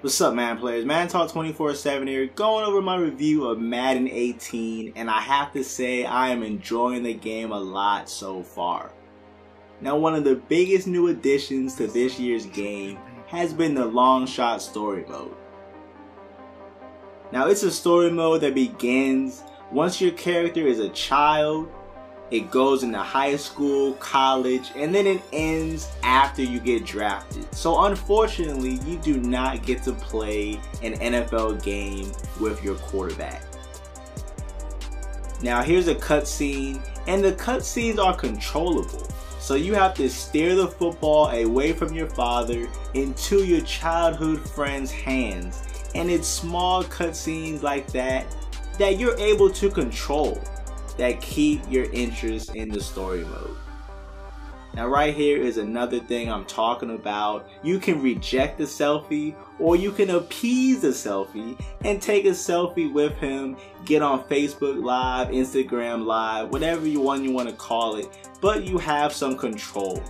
What's up, Madden players? Madden Talk 24/7 here, going over my review of Madden 18, and I have to say I am enjoying the game a lot so far. Now, one of the biggest new additions to this year's game has been the long shot story mode. Now, it's a story mode that begins once your character is a child. It goes into high school, college, and then it ends after you get drafted. So unfortunately, you do not get to play an NFL game with your quarterback. Now here's a cutscene, and the cutscenes are controllable. So you have to steer the football away from your father into your childhood friend's hands. And it's small cutscenes like that you're able to control, that keep your interest in the story mode. Now right here is another thing I'm talking about. You can reject the selfie, or you can appease the selfie and take a selfie with him, get on Facebook Live, Instagram Live, whatever you want to call it, but you have some control.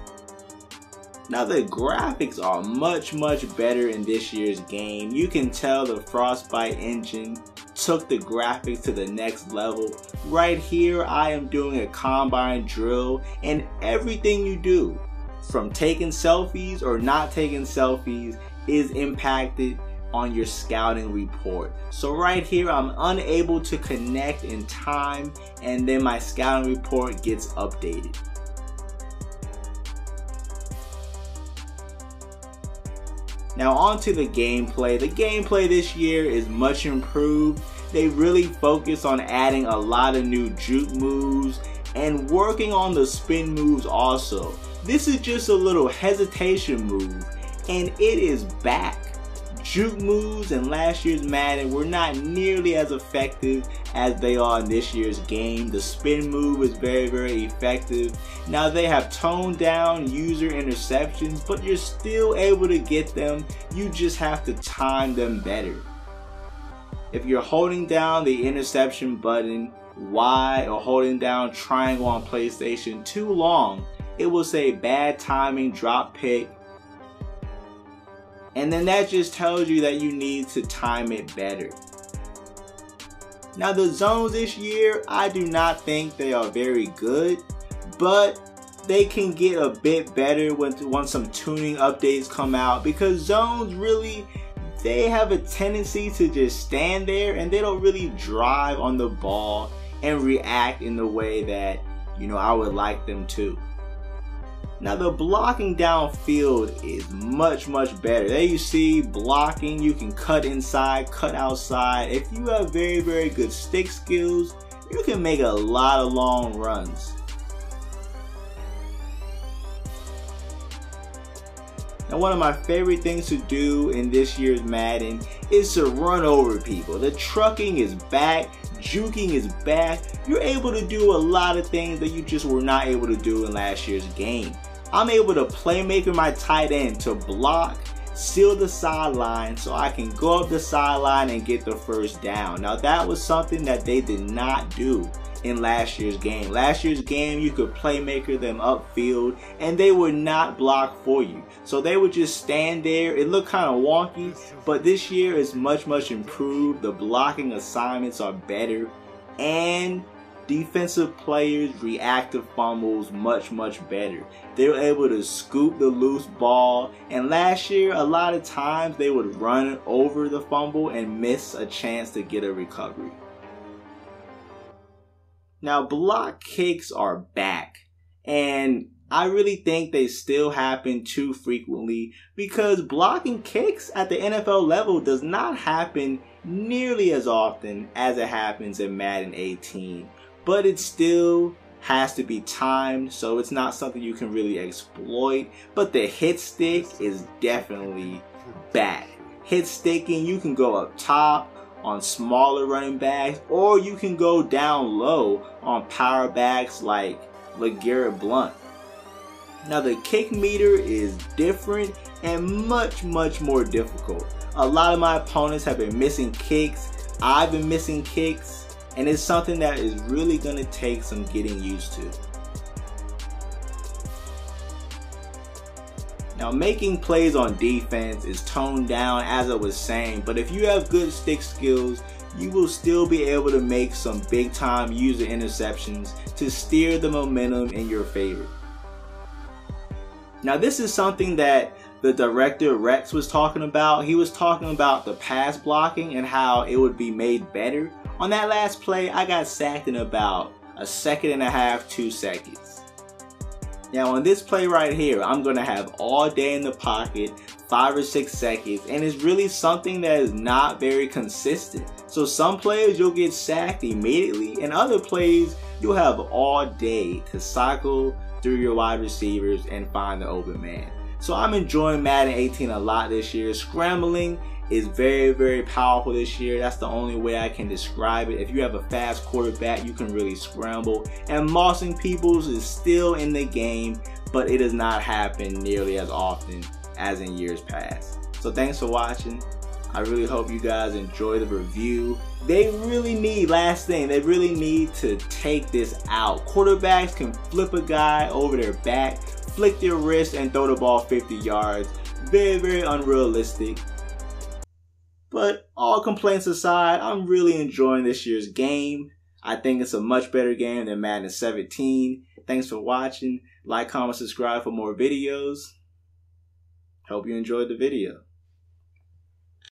Now the graphics are much better in this year's game. You can tell the Frostbite engine took the graphics to the next level. Right here I am doing a combine drill, and everything you do, from taking selfies or not taking selfies, is impacted on your scouting report. So right here I'm unable to connect in time, and then my scouting report gets updated. Now on to the gameplay. The gameplay this year is much improved. They really focus on adding a lot of new juke moves and working on the spin moves also. This is just a little hesitation move, and it is back. Juke moves in last year's Madden were not nearly as effective as they are in this year's game. The spin move is very effective. Now they have toned down user interceptions, but you're still able to get them. You just have to time them better. If you're holding down the interception button Y or holding down triangle on PlayStation too long, it will say bad timing, drop pick. And then that just tells you that you need to time it better. Now the zones this year, I do not think they are very good, but they can get a bit better once some tuning updates come out, because zones really, they have a tendency to just stand there and they don't really drive on the ball and react in the way that, I would like them to. Now the blocking downfield is much better. There you see blocking, you can cut inside, cut outside. If you have very good stick skills, you can make a lot of long runs. Now one of my favorite things to do in this year's Madden is to run over people. The trucking is back, juking is back. You're able to do a lot of things that you just were not able to do in last year's game. I'm able to playmaker my tight end to block, seal the sideline, so I can go up the sideline and get the first down. Now that was something that they did not do in last year's game. Last year's game, you could playmaker them upfield and they would not block for you. So they would just stand there. It looked kind of wonky, but this year is much improved. The blocking assignments are better, and defensive players react to fumbles much better. They're able to scoop the loose ball, and last year a lot of times they would run over the fumble and miss a chance to get a recovery. Now block kicks are back, and I really think they still happen too frequently, because blocking kicks at the NFL level does not happen nearly as often as it happens in Madden 18. But it still has to be timed, so it's not something you can really exploit. But the hit stick is definitely back. Hit sticking, you can go up top on smaller running backs, or you can go down low on power backs like LeGarrette Blount. Now the kick meter is different and much more difficult. A lot of my opponents have been missing kicks. I've been missing kicks. And it's something that is really going to take some getting used to. Now, making plays on defense is toned down, as I was saying, but if you have good stick skills, you will still be able to make some big time user interceptions to steer the momentum in your favor. Now, this is something that the director Rex was talking about. He was talking about the pass blocking and how it would be made better. On that last play, I got sacked in about a second and a half, 2 seconds. Now on this play right here, I'm going to have all day in the pocket, 5 or 6 seconds, and it's really something that is not very consistent. So some plays you'll get sacked immediately, and other plays you'll have all day to cycle through your wide receivers and find the open man. So I'm enjoying Madden 18 a lot this year. Scrambling is very, very powerful this year. That's the only way I can describe it. If you have a fast quarterback, you can really scramble. And mossing peoples is still in the game, but it does not happen nearly as often as in years past. So thanks for watching. I really hope you guys enjoy the review. They really need, last thing, they really need to take this out. Quarterbacks can flip a guy over their back, flick their wrist, and throw the ball 50 yards. Very, very unrealistic. But all complaints aside, I'm really enjoying this year's game. I think it's a much better game than Madden 17. Thanks for watching. Like, comment, subscribe for more videos. Hope you enjoyed the video.